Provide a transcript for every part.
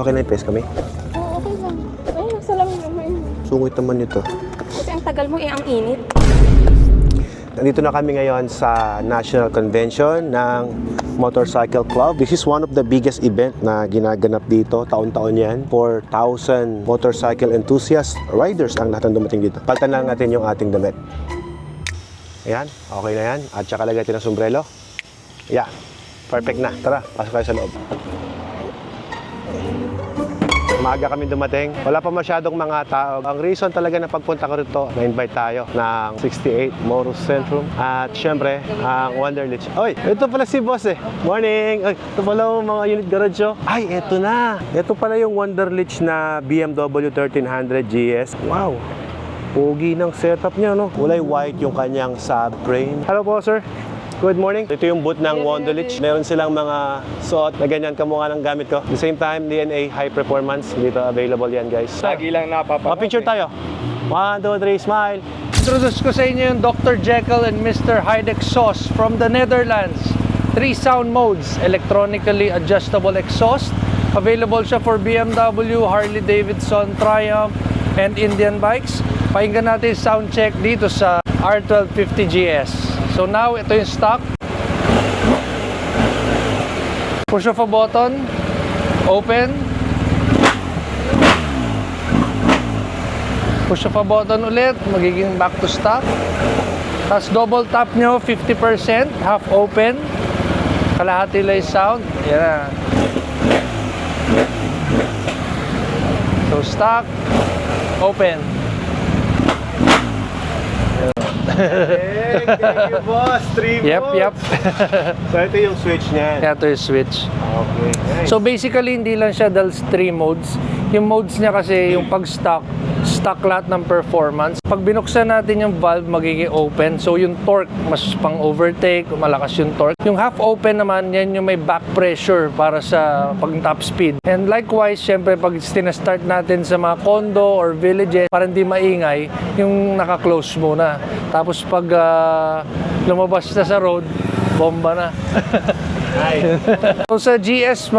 Okay na yung pace kami? Oo, okay lang. Ay, nasa lang naman. Sungit naman ito. Kasi ang tagal mo ang init. Nandito na kami ngayon sa National Convention ng Motorcycle Club. This is one of the biggest event na ginaganap dito. Taon-taon yan. 4,000 motorcycle enthusiast riders ang lahat ng dumating dito. Palitan lang natin yung ating damit. Ayan, okay na yan. At saka lagay natin ng sombrero. Yeah, perfect na. Tara, pasok tayo sa loob. Maaga kami dumating. Wala pa masyadong mga tao. Ang reason talaga na pagpunta ko rito, na-invite tayo ng 68 Motor Centrum. At syempre, ang Wonderlich. Oy, ito pala si boss eh. Morning! Ay, ito pala yung mga unit garage. Ay, ito na. Ito pala yung Wonderlich na BMW 1300 GS. Wow! Pogi ng setup niya, no? Kulay white yung kanyang subframe. Hello po, sir. Good morning. Ito yung boot ng Wonderlich. Meron silang mga suot na ganyan kamukha ng gamit ko. At the same time, DNA High Performance. Dito available yan, guys. Lagi lang napapanood. Picture tayo. 1, 2, 3, smile. Introduce ko sa inyo yung Dr. Jekyll and Mr. Hyde exhaust from the Netherlands. 3 sound modes, electronically adjustable exhaust. Available siya for BMW, Harley Davidson, Triumph, and Indian bikes. Pakinggan natin sound check dito sa R1250 GS. So now, ito yung stock. Push of a button. Open. Push of a button ulit. Magiging back to stock. Tapos double tap nyo, 50%. Half open. Kalahati lang yung sound. Yan na. So stock. Open. Hey, thank you, boss. 3 Yep. So, ito yung switch niyan. Ito yung switch. Okay, nice. So basically, hindi lang siya dahil 3 modes. Yung modes niya kasi, yung pag-stock, stock lahat ng performance. Pag binuksan natin yung valve, magiging open. So yung torque, mas pang overtake, malakas yung torque. Yung half open naman, yan yung may back pressure para sa pag top speed. And likewise, syempre, pag sinastart natin sa mga condo or villages, para hindi maingay, yung naka-close muna. Tapos pag lumabas na sa road, bomba na. So sa GS,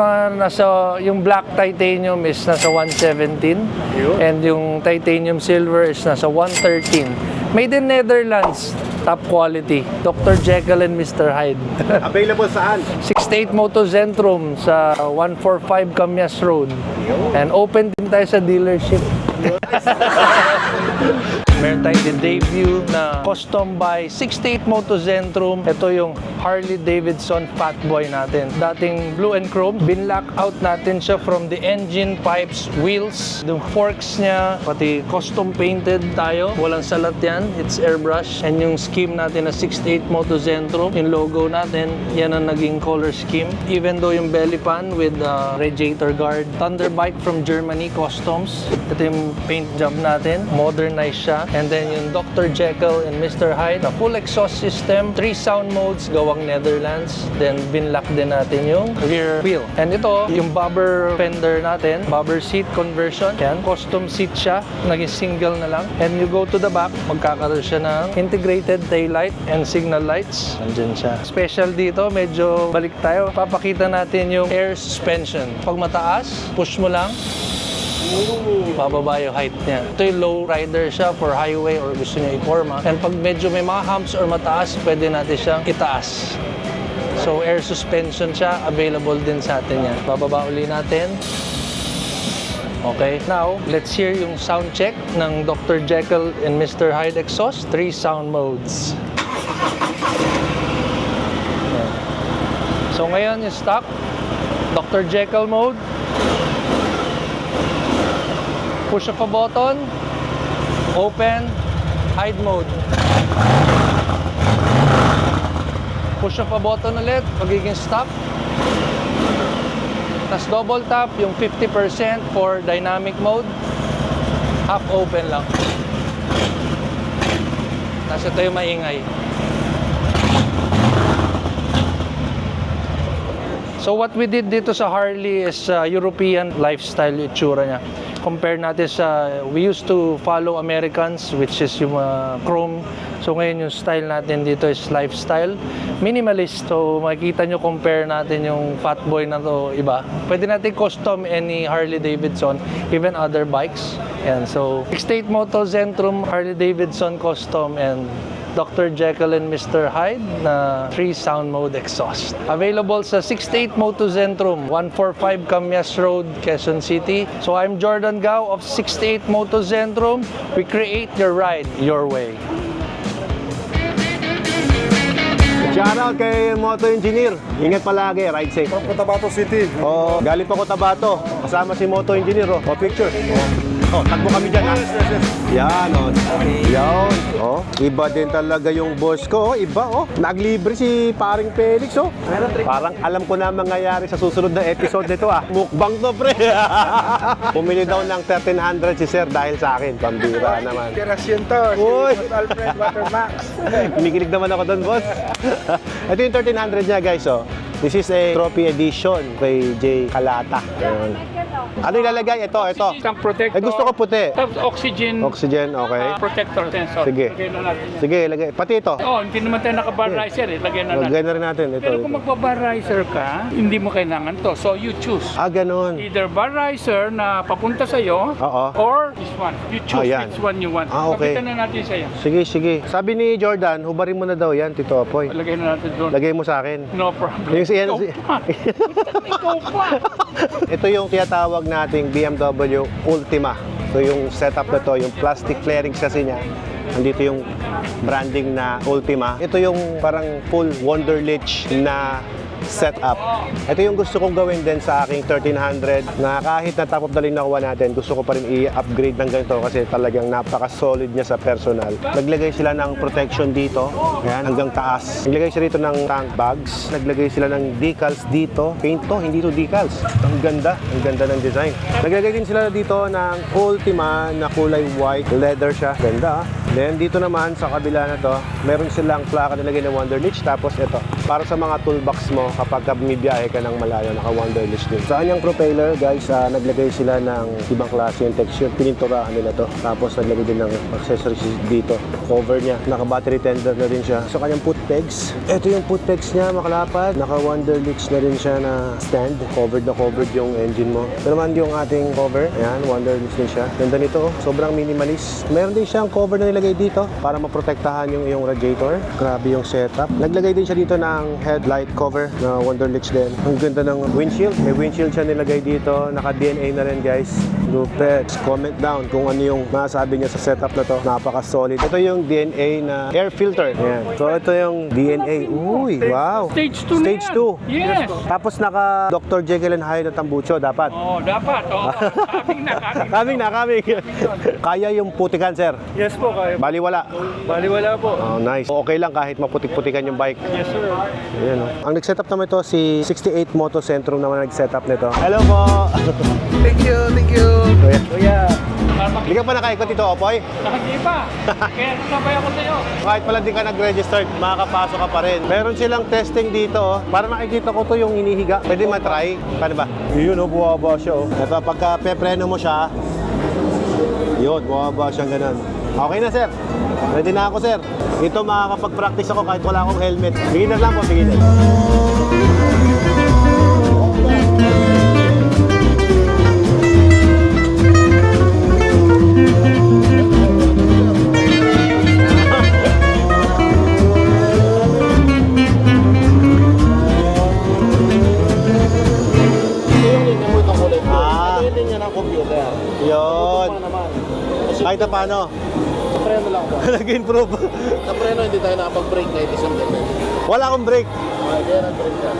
yung black titanium is nasa 117 and yung titanium silver is nasa 113. Made in Netherlands, top quality. Dr. Jekyll and Mr. Hyde. Available saan? 68 Motor Centrum sa 145 Camias Road. And open din tayo sa dealership. Meron tayong debut na custom by 68 Motor Centrum. Ito yung Harley Davidson Fatboy natin. Dating blue and chrome. Binlock out natin siya from the engine, pipes, wheels. Yung forks niya, pati custom painted tayo. Walang salat yan. It's airbrush. And yung scheme natin na 68 Motor Centrum, yung logo natin, yan ang naging color scheme. Even though yung belly pan with radiator guard. Thunderbike from Germany, customs. Ito yung paint job natin. Modernized siya. And then yung Dr. Jekyll and Mr. Hyde na full exhaust system, 3 sound modes, gawang Netherlands. Then binlock din natin yung rear wheel. And ito, yung bobber fender natin, bobber seat conversion. Yan, custom seat siya, naging single na lang. And you go to the back, magkakaroon siya ng integrated taillight and signal lights. Nandyan siya. Special dito, medyo balik tayo. Papakita natin yung air suspension. Pag mataas, push mo lang. Bababa yung height niya. Ito yung low rider siya for highway or gusto niya i-forma. And pag medyo may mga humps or mataas, pwede natin siyang itaas. So air suspension siya, available din sa atin yan. Bababa uli natin. Okay, now let's hear yung sound check ng Dr. Jekyll and Mr. Hyde exhaust. 3 sound modes. So ngayon yung stock, Dr. Jekyll mode. Push of a button, open, hide mode. Push of a button ulit, magiging stop. Tapos double tap yung 50% for dynamic mode. Half open lang. Tapos ito yung maingay. So what we did dito sa Harley is European lifestyle itsura niya. Compare natin sa, we used to follow Americans, which is yung chrome. So ngayon yung style natin dito is lifestyle, minimalist. So makikita nyo, compare natin yung Fatboy na to, iba. Pwede natin custom any Harley Davidson, even other bikes. And so 68 Moto Zentrum Harley Davidson custom and Dr. Jekyll and Mr. Hyde na 3 sound mode exhaust. Available sa 68 Moto Zentrum, 145 Camias Road, Quezon City. So I'm Jordan Gao of 68 Moto Zentrum. We create your ride your way. Shoutout kay Moto Engineer. Ingat palagi, ride safe. From Cotabato City. Oh, galing pa Cotabato. Kasama si Moto Engineer. Oh, picture. Oh, takbo kami dyan, ha? Yan, oh. Yan. Oh, iba din talaga yung boss ko. Oh, iba, oh. Naglibre si paring Felix, oh. Parang alam ko na mangyayari sa susunod na episode nito, ah. Mukbang to, pre. Pumili daw ng 1,300 si Sir dahil sa akin. Pambira naman. Inspirasyon to. Uy! Si Alfred Watermax. Kinikilig naman ako doon, boss. Ito yung 1,300 niya, guys, oh. This is a trophy edition kay Jay Calata. Ayan. Ano ilalagay? Ito. Isang protector. Eh, gusto ko puti. Tapos oxygen. Oxygen, okay. Protector sensor. Sige. Lagay na natin yan. Sige, lagay. Pati ito. Oh, hindi naman tayo naka-bar riser eh. Lagay na natin. Lagay na rin natin. Ito. Pero kung magpa-bar riser ka, hindi mo kailangan to. So you choose. Ah, ganun. Either bar riser na papunta sa'yo, Oo. or this one. You choose yan. which one you want. Ah, okay. Kapitan na natin sa'yo. Sige. Sabi ni Jordan, hubarin mo na daw yan, Tito Apoy. Lagay na natin doon. Lagay mo sa akin. No problem. Yung si Ikaw pa. Ikaw pa. Ito yung tinatawag nating BMW Ultima. So yung setup na to, yung plastic flarings kasi niya. Nandito yung branding na Ultima. Ito yung parang full Wonderlich na setup. Ito yung gusto kong gawin din sa aking 1300 na kahit na top of the line nakuha natin, gusto ko pa rin i-upgrade ng ganito kasi talagang napaka-solid niya sa personal. Naglagay sila ng protection dito, ayan, hanggang taas. Naglagay sila dito ng tank bags. Naglagay sila ng decals dito. Paint to, hindi to decals. Ang ganda ng design. Naglagay din sila dito ng Ultima na kulay white. Leather siya. Ganda, ah. Then dito naman sa kabila na to, meron silang plaka na nilagay ng Wonderlich. Tapos ito, para sa mga toolbox mo kapag bumibiyahe ka ng malayo, naka-Wonderlich din. Sa kanyang propeller, guys, naglagay sila ng ibang klase yung texture. Pininturahan nila to. Tapos naglagay din ng accessories dito. Cover niya. Naka-battery tender na rin siya. Sa kanyang foot pegs, ito yung foot pegs niya, makalapad. Naka-Wonderlich na rin siya na stand. Covered na covered yung engine mo. Ito naman yung ating cover. Ayan, Wonderlich din siya. Ganda nito, oh. Sobrang minimalist. Meron din siyang cover na nilagay dito para maprotektahan yung iyong radiator. Grabe yung setup. Naglagay din siya dito ng headlight cover na Wonderlich din. Ang ganda ng windshield. May windshield siya nilagay dito. Naka-DNA na rin, guys. Lupets. Comment down kung ano yung masasabi niya sa setup na to. Napaka-solid. Ito yung DNA na air filter. Ayan. So, ito yung DNA. Uy, wow. Stage 2 na Stage yan. 2. Yes. Tapos naka Dr. Jekyll and Hyde na tambucho. Dapat. Oh, dapat. Oh, Kaming na. Kaya yung putikan, sir. Yes po, kaya. Baliwala. Baliwala po. Oh, nice. Okay lang kahit maputik-putikan yung bike. Yes, sir. Ayan, oh. Ang nag-setup naman ito, si 68 Moto Zentrum naman nag-setup nito. Hello po! Thank you. Kuya. Kuya. Hindi ka pa nakaikot dito, Opoy? Hindi pa. Kaya sabay ako sa'yo. Kahit pala di ka nag-register, makakapasok ka pa rin. Meron silang testing dito, oh. Para nakikita ko to yung hinihiga. Pwede matry. Paano ba? Yun, oh, buwaba siya, oh. Ito, pagka pepreno mo siya, yun, buwaba siyang ganun. Okay na, sir. Ready na ako, sir. Ito, makakapag-practice ako kahit wala akong helmet. Beginner lang po, beginner. Yun. Kahit na paano. Preno lang po. Nag-improve. Sa preno, hindi tayo nakapag-break kahit isang ganyan. Wala akong break. Kaya nag-break ka.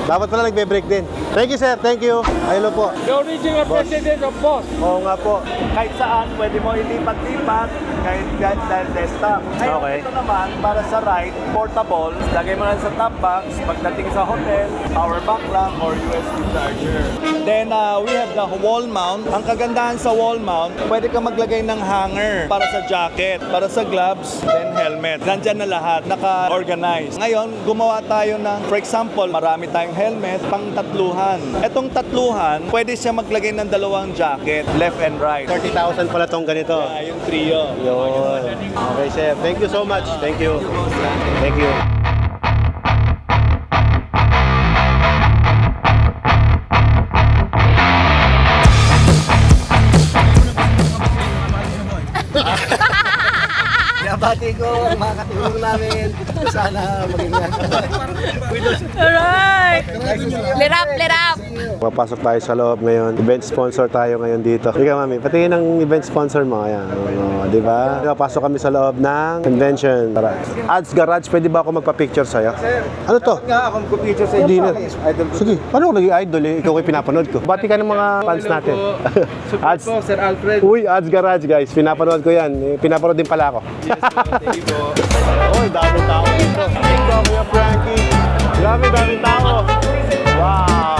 Dapat pala nagbe-break din. Thank you, sir. Thank you. Hello po. The original president of Boss. Oo nga po. Kahit saan, pwede mo ilipat-lipat kahit dahil desktop. Ngayon, Okay. ito naman, para sa ride, portable. Lagay mo lang sa top box. Pagdating sa hotel, power bank lang or USB charger. Then, we have the wall mount. Ang kagandahan sa wall mount, pwede ka maglagay ng hanger para sa jacket. jacket. Para sa gloves, then helmet. Nandyan na lahat, naka-organize. Ngayon, gumawa tayo ng, for example, marami tayong helmet, pang tatluhan. Etong tatluhan, pwede siya maglagay ng dalawang jacket, left and right. 30,000 pala tong ganito. Yung trio. Yun. Okay, chef. Thank you so much. Thank you. Thank you. Binabati ko ang mga katulong namin. Sana maging Alright! Lit up! Papasok tayo sa loob ngayon. Event sponsor tayo ngayon dito. Ika, mami, patingin ang event sponsor mo. Ayan. Di ba? Papasok kami sa loob ng convention. Tara. Ads Garage, pwede ba ako magpa-picture sa'yo? Ano to? nga ako magpipicture sa Hindi inyo. na. Sige, paano ako naging idol eh? Ikaw ay pinapanood ko. Bati ka ng mga fans natin. Support po, Sir Alfred. Uy, Ads Garage guys. Pinapanood ko yan. Pinapanood din pala ako. Thank you po. Uy, daming tao dito. Thank you, Kuya Frankie. Grabe, daming tao. Wow.